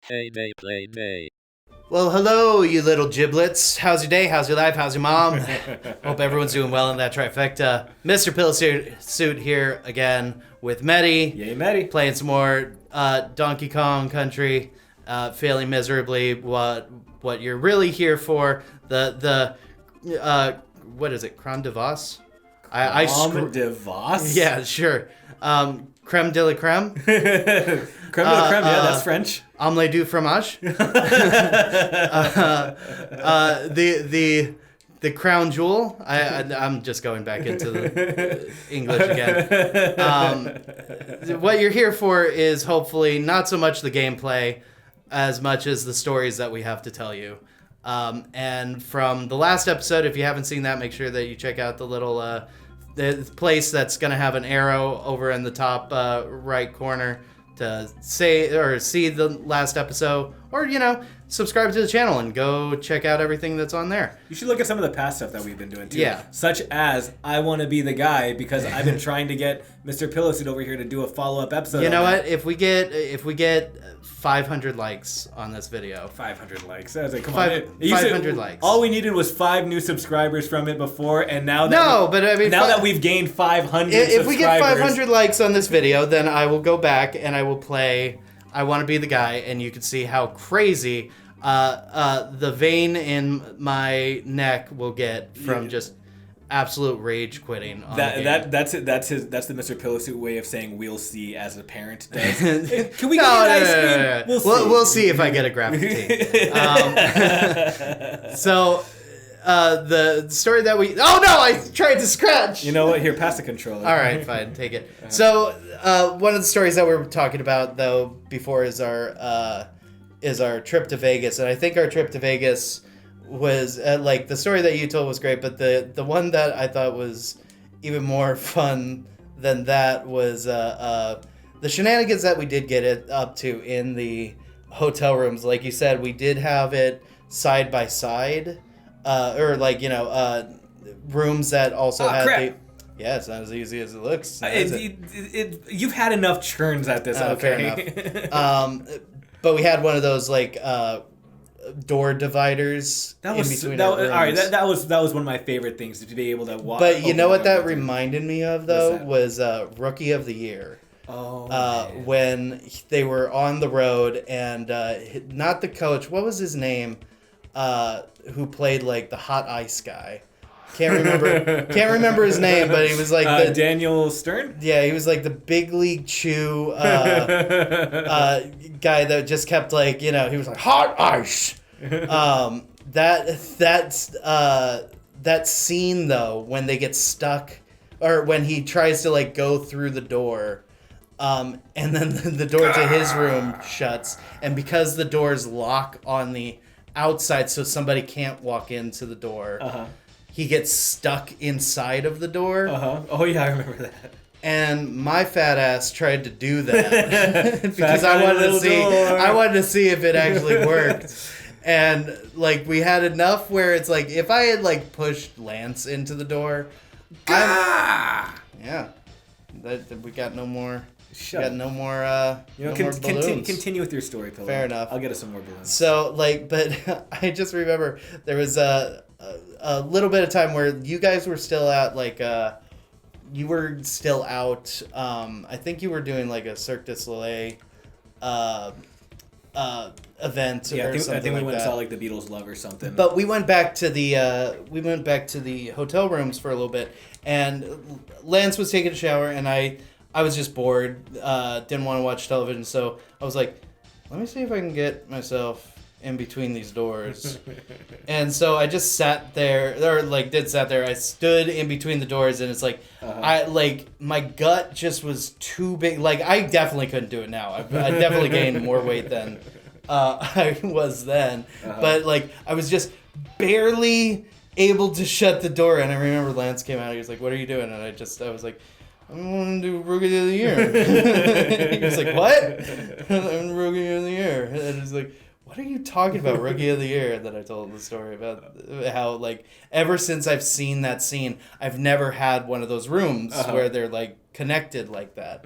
Heyday, play day. Well, hello, you little giblets. How's your day? How's your life? How's your mom? Hope everyone's doing well in that trifecta. Mr. Pillowsuit here again with Medi. Yay, Medi. Playing some more Donkey Kong Country. Failing miserably. What you're really here for? The what is it? Creme de Vos? Creme de Vos? Yeah, sure. Creme de la creme. Creme de la creme, yeah, that's French. Omelette du fromage. The crown jewel. I'm just going back into the English again. What you're here for is hopefully not so much the gameplay as much as the stories that we have to tell you. And from the last episode, if you haven't seen that, make sure that you check out the little the place that's going to have an arrow over in the top right corner to say or see the last episode, or subscribe to the channel and go check out everything that's on there. You should look at some of the past stuff that we've been doing too. Yeah. Such as I want to be the guy, because I've been trying to get Mr. Pillowsuit over here to do a follow-up episode. You know what? If we get 500 likes on this video. 500 likes. I was like, come on. on. 500 likes. All we needed was 5 new subscribers from it before, and now that that we've gained 500 if we get 500 likes on this video, then I will go back and I will play I Want to Be the Guy, and you can see how crazy the vein in my neck will get from just absolute rage quitting on the game. That's the Mr. Pillowsuit way of saying we'll see as a parent does. Can we no, get ice cream? We'll see if I get a graphic tee. So the story that I tried to scratch. You know what? Here, pass the controller. All right, fine, take it. So one of the stories that we're talking about though before is our trip to Vegas, and I think our trip to Vegas was like the story that you told was great, but the one that I thought was even more fun than that was the shenanigans that we did get it up to in the hotel rooms. Like you said, we did have it side by side, or rooms that also had crap. Yeah, it's not as easy as it looks. You've had enough churns at this. Okay. Fair enough. But we had one of those door dividers in between our rooms. That was one of my favorite things, to be able to watch. But you know what that reminded me of though was Rookie of the Year. When they were on the road and not the coach, what was his name? Who played like the hot ice guy? Can't remember his name, but he was like the Daniel Stern. Yeah, he was like the big league chew guy that just kept he was like hot ice. That scene though, when they get stuck, or when he tries to go through the door, and then the door to his room shuts, and because the doors lock on the outside, so somebody can't walk into the door. He gets stuck inside of the door. Oh yeah, I remember that. And my fat ass tried to do that because I wanted to see if it actually worked. And we had enough where it's like if I had pushed Lance into the door, we got no more. Balloons. Continue with your story, Pillow. Fair enough. I'll get us some more balloons. So but I just remember there was a little bit of time where you guys were still out you were still out. I think you were doing a Cirque du Soleil event. Yeah, I think we went and saw the Beatles Love or something. But we went back to the hotel rooms for a little bit, and Lance was taking a shower, and I was just bored. Didn't want to watch television, so I was like, let me see if I can get myself in between these doors. And so I just sat there, I stood in between the doors, and it's my gut just was too big. I definitely couldn't do it now. I definitely gained more weight than I was then. But I was just barely able to shut the door, and I remember Lance came out, he was like, what are you doing? And I was like, I'm going to do Rookie of the Year. He was like, what? I'm Rookie of the Year. And I was like, What are you talking about, Rookie of the Year? And then I told him the story about how, like, ever since I've seen that scene, I've never had one of those rooms where they're, like, connected like that.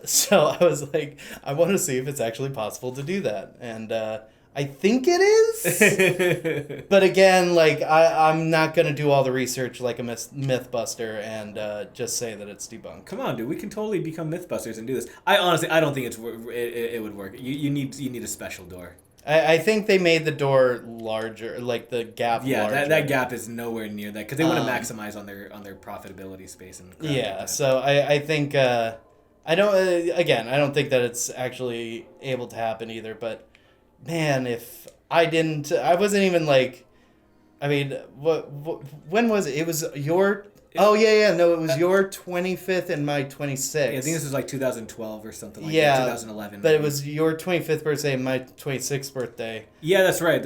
So I was like, I want to see if it's actually possible to do that. And I think it is. But again, like, I'm not going to do all the research like a Mythbuster and just say that it's debunked. Come on, dude. We can totally become Mythbusters and do this. I don't think it would work. You need a special door. I think they made the door larger, like the gap larger. Yeah, that gap is nowhere near that because they want to maximize on their profitability space. And yeah, like so I think, I don't think that it's actually able to happen either, but man, if I wasn't even like, I mean, when was it? It was your... Oh, yeah, no, it was your 25th and my 26th. Yeah, I think this was like 2012 or something like that, 2011. But maybe. It was your 25th birthday and my 26th birthday. Yeah, that's right,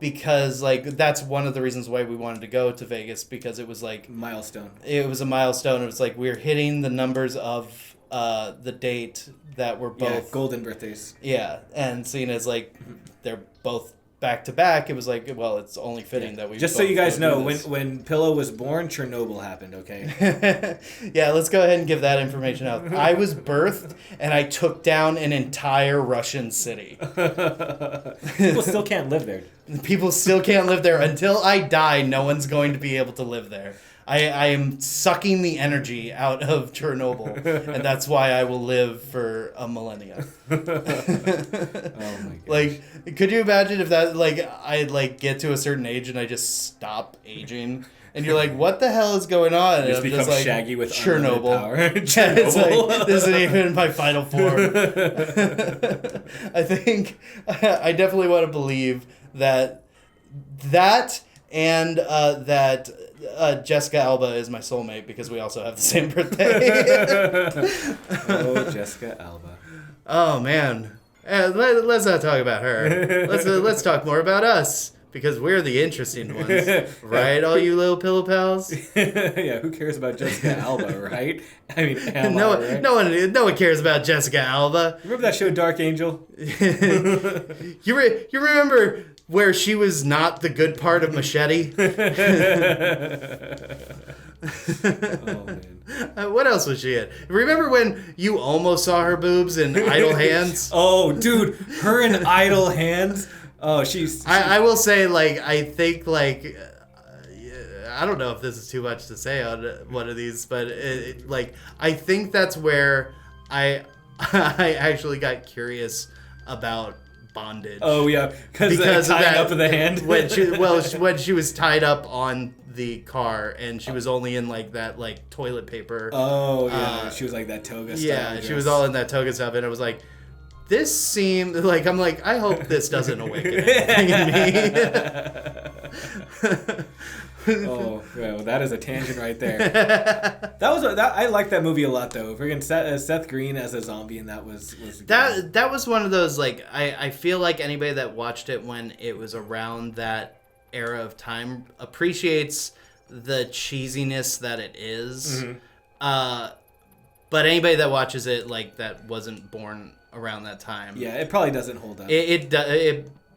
because, like, that's one of the reasons why we wanted to go to Vegas, because it was, like... Milestone. It was a milestone. It was, like, we were hitting the numbers of the date that were both... Yeah, golden birthdays. Yeah, and seeing as, like, they're both... back to back, it was like, well, it's only fitting that we just so you guys know, when Pillow was born, Chernobyl happened, okay? Yeah, let's go ahead and give that information out. I was birthed and I took down an entire Russian city. People still can't live there. People still can't live there. Until I die, no one's going to be able to live there. I am sucking the energy out of Chernobyl, and that's why I will live for a millennia. Oh my gosh. Like, could you imagine if that, like, I like get to a certain age and I just stop aging, and you're like, what the hell is going on? And just I'm become just like, Shaggy with Chernobyl. Power. Yeah, it's like, this isn't even my final form. I think I definitely want to believe that and that Jessica Alba is my soulmate because we also have the same birthday. Oh, Jessica Alba. Oh man, let's not talk about her. Let's talk more about us because we're the interesting ones, right? All you little pillow pals. Yeah, who cares about Jessica Alba, right? I mean, no one cares about Jessica Alba. Remember that show Dark Angel? You remember where she was not the good part of Machete? Oh, man. What else was she in? Remember when you almost saw her boobs in Idle Hands? Oh, dude, her in Idle Hands. Oh, she's... I will say, like, I think, like... I don't know if this is too much to say on one of these, but, like, I think that's where I actually got curious about bondage. Oh, yeah, because tying up in the hand. when she was tied up on the car and she was only in, like, that, like, toilet paper. Oh, yeah, she was, like, that toga stuff. Yeah, she was all in that toga stuff, and it was like... This seemed like, I'm like, I hope this doesn't awaken anything in me. Oh, well, that is a tangent right there. I liked that movie a lot though. Friggin' Seth Green as a zombie, and that was that was one of those, like, I feel like anybody that watched it when it was around that era of time appreciates the cheesiness that it is. Mm-hmm. But anybody that watches it, like, that wasn't born around that time, yeah, it probably doesn't hold up. It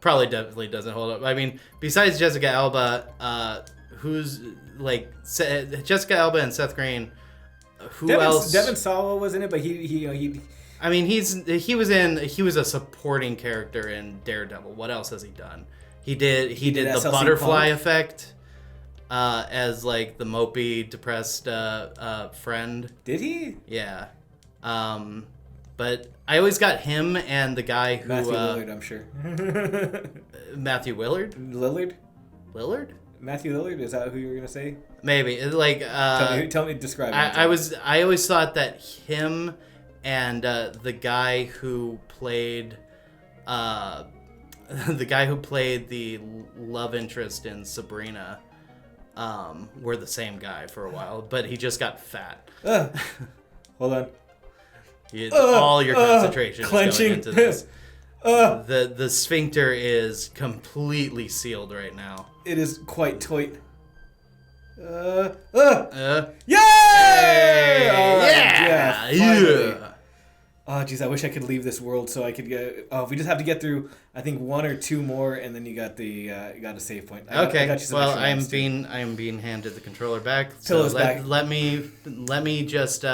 probably definitely doesn't hold up. I mean, besides Jessica Alba, who's like Jessica Alba and Seth Green, else? Devon Sawa was in it, but he. I mean, he was a supporting character in Daredevil. What else has he done? He did the SLC Butterfly Punk Effect. As like the mopey, depressed friend. Did he? Yeah. But I always got him and the guy who... Matthew Lillard, I'm sure. Matthew Willard? Lillard? Matthew Lillard? Is that who you were going to say? Maybe. Like... tell me, describe it. I always thought that him and the guy who played... the guy who played the love interest in Sabrina were the same guy for a while, but he just got fat. Hold on. All your concentration clenching. is going into this. The sphincter is completely sealed right now. It is quite tight. Yay! Yeah! Yeah! Oh, geez, I wish I could leave this world so I could get. Oh, we just have to get through, I think, 1 or 2 more, and then you got a save point. I Okay. got you some Well, extra lives, I am being handed the controller back. Pillow's so back. Let me just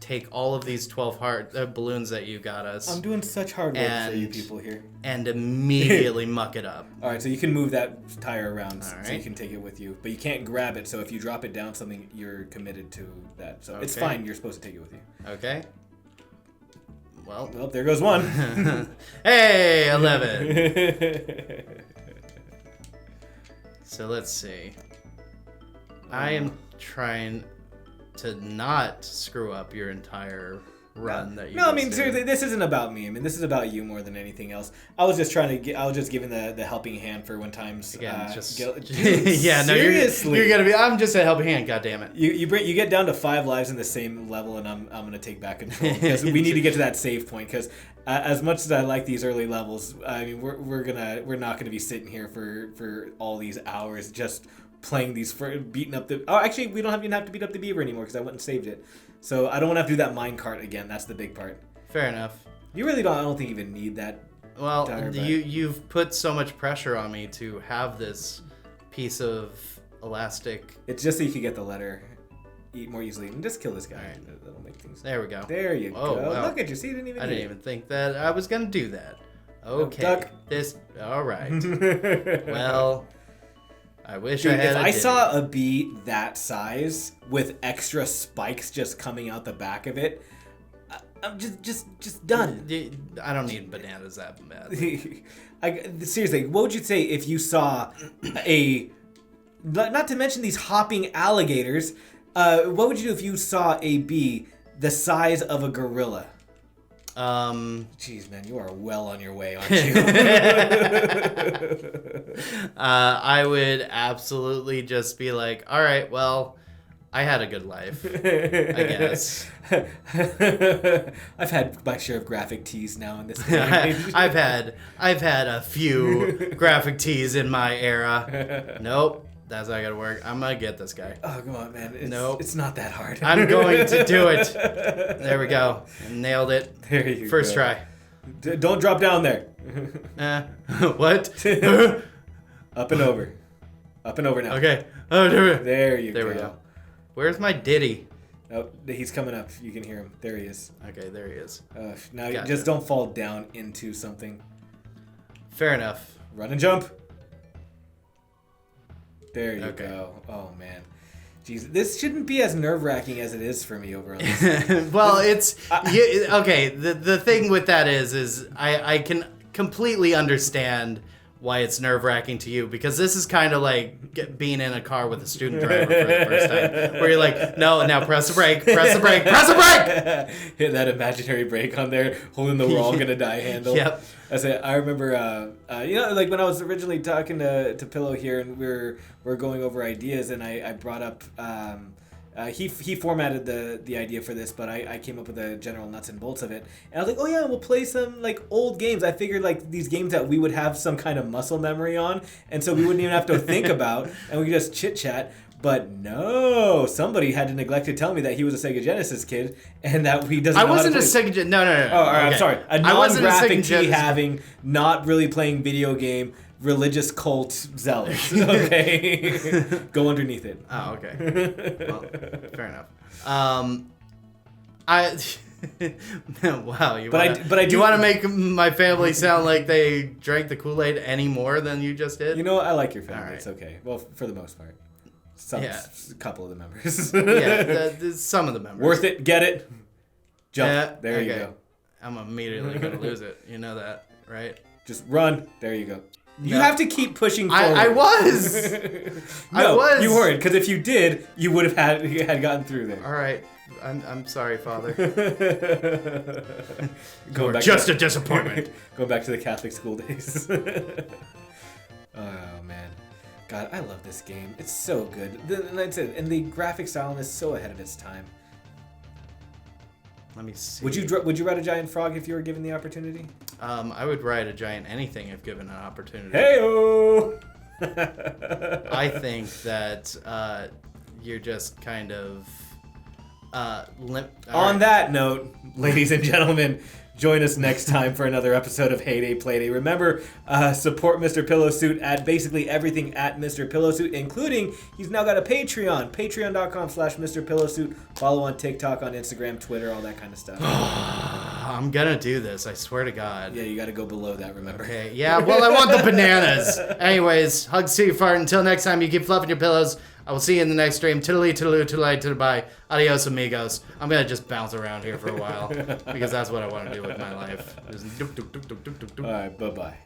take all of these 12 heart balloons that you got us. I'm doing such hard work for you people here. And immediately muck it up. All right, so you can move that tire around All so you right. can take it with you, but you can't grab it. So if you drop it down something, you're committed to that. So it's Okay. fine. You're supposed to take it with you. Okay. Well. Well, there goes one. Hey, 11. So let's see. I am trying to not screw up your entire run that you. No, I mean did. seriously, this isn't about me. I mean, this is about you more than anything else. I was just trying to get. I was just giving the helping hand for when times. Again, just Dude, yeah. No, seriously. you're gonna be. I'm just a helping hand. God damn it. You get down to 5 lives in the same level, and I'm gonna take back control because we need to get to that save point. Because as much as I like these early levels, I mean we're not gonna be sitting here for all these hours just playing these beating up the. Oh, actually, we don't even have to beat up the beaver anymore because I went and saved it. So I don't want to have to do that minecart again. That's the big part. Fair enough. You really don't. I don't think you even need that. Well, Dire back. you've put so much pressure on me to have this piece of elastic. It's just so you can get the letter more easily and just kill this guy. Alright. That'll make things. There we go. There you Oh, go. wow. Look at you. See, you didn't even. I didn't even think that I was gonna do that. Okay. duck. This. All right. even. Well, I wish Dude, I had. if a I ditty. saw a bee that size with extra spikes just coming out the back of it, I'm just done. I don't need bananas that bad. Seriously, what would you say if you saw a, not to mention these hopping alligators, what would you do if you saw a bee the size of a gorilla? Jeez, man, you are well on your way, aren't you? I would absolutely just be like, all right, well, I had a good life, I guess. I've had my share of graphic tees now in this day and age. I've had a few graphic tees in my era. Nope, that's not gonna work. I'm gonna get this guy. Oh, come on, man. Nope. It's not that hard. I'm going to do it. There we go. Nailed it. There you First go. try. Don't drop down there. What? Up and over. Up and over now. Okay. Oh, There you go. there we go. Where's my ditty? Oh, he's coming up. You can hear him. There he is. Okay, there he is. Now Gotcha. just don't fall down into something. Fair enough. Run and jump. There you Okay. go. Oh, man. Jeez, this shouldn't be as nerve-wracking as it is for me over on this. Well, it's okay. The thing with that is I can completely understand why it's nerve-wracking to you, because this is kind of like being in a car with a student driver for the first time, where you're like, no, now press the brake, press the brake, press the brake. Hit that imaginary brake on there, holding the "we're all gonna die" handle. Yep. I remember, like when I was originally talking to Pillow here, and we're going over ideas, and I brought up. He formatted the idea for this, but I came up with the general nuts and bolts of it. And I was like, oh yeah, we'll play some like old games. I figured like these games that we would have some kind of muscle memory on, and so we wouldn't even have to think about, and we could just chit chat. But no, somebody had to neglect to tell me that he was a Sega Genesis kid, and that he doesn't. I know wasn't how a to play. Sega No. Oh, all right, Okay. I'm sorry. A I wasn't a non-graphic Sega T Genesis- having, not really playing video game, religious cult zealot. Okay, go underneath it. Oh, okay. Well, fair enough. I. Wow, you But I do do- you want to make my family sound like they drank the Kool-Aid any more than you just did? You know what? I like your family. All right. It's okay. Well, for the most part. A couple of the members. Yeah, some of the members. Worth it. Get it. Jump. Yeah, There you okay. go. I'm immediately gonna lose it. You know that, right? Just run. There you go. You No. have to keep pushing forward. I was. No, I was. you weren't. Because if you did, you would have had gotten through there. All right. I'm sorry, Father. Going back Just to, a disappointment. going back to the Catholic school days. Oh man, God, I love this game. It's so good. And the graphic style is so ahead of its time. Let me see. Would you ride a giant frog if you were given the opportunity? I would ride a giant anything if given an opportunity. Heyo! I think that you're just kind of On that note, ladies and gentlemen, join us next time for another episode of Heyday Playday. Remember, support Mr. Pillowsuit at basically everything at Mr. Pillowsuit, including he's now got a Patreon, patreon.com/Mr. Pillowsuit. Follow on TikTok, on Instagram, Twitter, all that kind of stuff. I'm gonna do this, I swear to God. Yeah, you got to go below that, remember. Okay, yeah, well, I want the bananas. Anyways, hugs to your fart. Until next time, you keep fluffing your pillows. I will see you in the next stream. Tiddly, toodaloo, toodalai, toodalbye. Adios, amigos. I'm going to just bounce around here for a while because that's what I want to do with my life. All right, bye-bye.